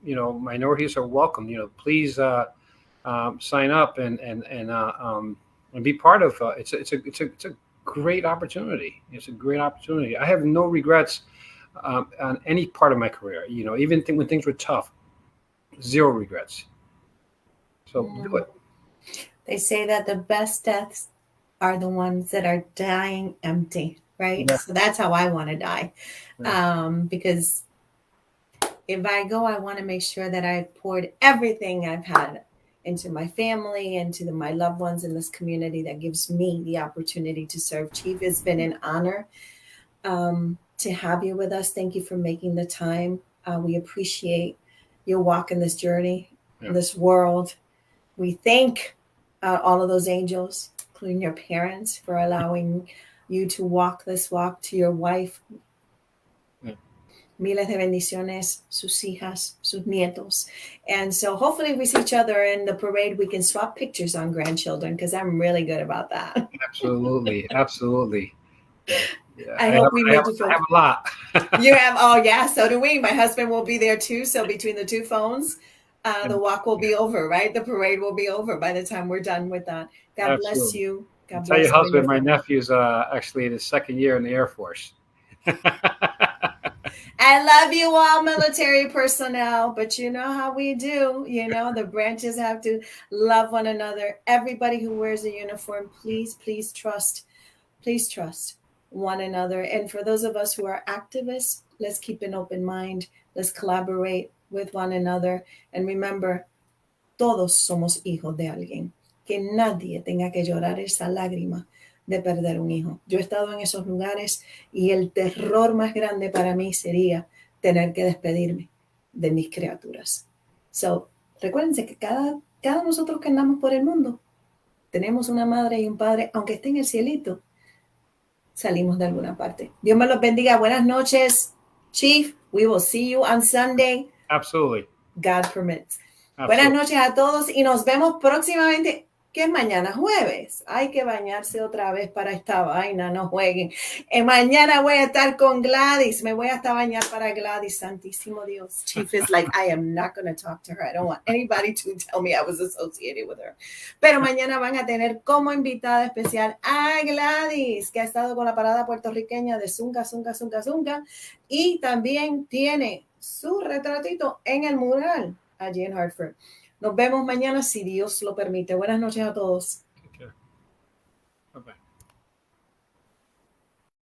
Minorities are welcome. Please sign up and be part of. It's a great opportunity. It's a great opportunity. I have no regrets on any part of my career. Even when things were tough, zero regrets. So do it. They say that the best deaths are the ones that are dying empty, right? Yeah. So that's how I want to die. Yeah. Because if I go, I want to make sure that I've poured everything I've had into my family, into my loved ones in this community that gives me the opportunity to serve. Chief, it's been an honor to have you with us. Thank you for making the time. We appreciate your walk in this journey, in this world. We thank all of those angels, including your parents, for allowing you to walk this walk, to your wife. Miles de bendiciones, sus hijas, sus nietos. And so hopefully we see each other in the parade. We can swap pictures on grandchildren because I'm really good about that. Absolutely. Absolutely. Yeah. I hope we made you feel. I have a lot. You have, oh yeah, so do we. My husband will be there too. So between the two phones, the walk will be over, right? The parade will be over by the time we're done with that. God Absolutely. Bless you. God tell your husband, my nephew's actually in his second year in the Air Force. I love you all, military personnel, but you know how we do. The branches have to love one another. Everybody who wears a uniform, please trust one another. And for those of us who are activists, let's keep an open mind. Let's collaborate with one another. And remember, todos somos hijos de alguien. Que nadie tenga que llorar esa lágrima de perder un hijo. Yo he estado en esos lugares y el terror más grande para mí sería tener que despedirme de mis criaturas. So, recuérdense que cada nosotros que andamos por el mundo tenemos una madre y un padre, aunque esté en el cielito, salimos de alguna parte. Dios me los bendiga. Buenas noches, Chief. We will see you on Sunday. Absolutely. God permits. Absolutely. Buenas noches a todos y nos vemos próximamente. ¿Qué es mañana? Jueves. Hay que bañarse otra vez para esta vaina, no jueguen. Mañana voy a estar con Gladys. Me voy hasta bañar para Gladys. Santísimo Dios. Chief is like, I am not going to talk to her. I don't want anybody to tell me I was associated with her. Pero mañana van a tener como invitada especial a Gladys, que ha estado con la parada puertorriqueña de Zunga, Zunga, Zunga, Zunga. Y también tiene su retratito en el mural allí en Hartford. Nos vemos mañana si Dios lo permite. Buenas noches a todos. Okay. Bye-bye.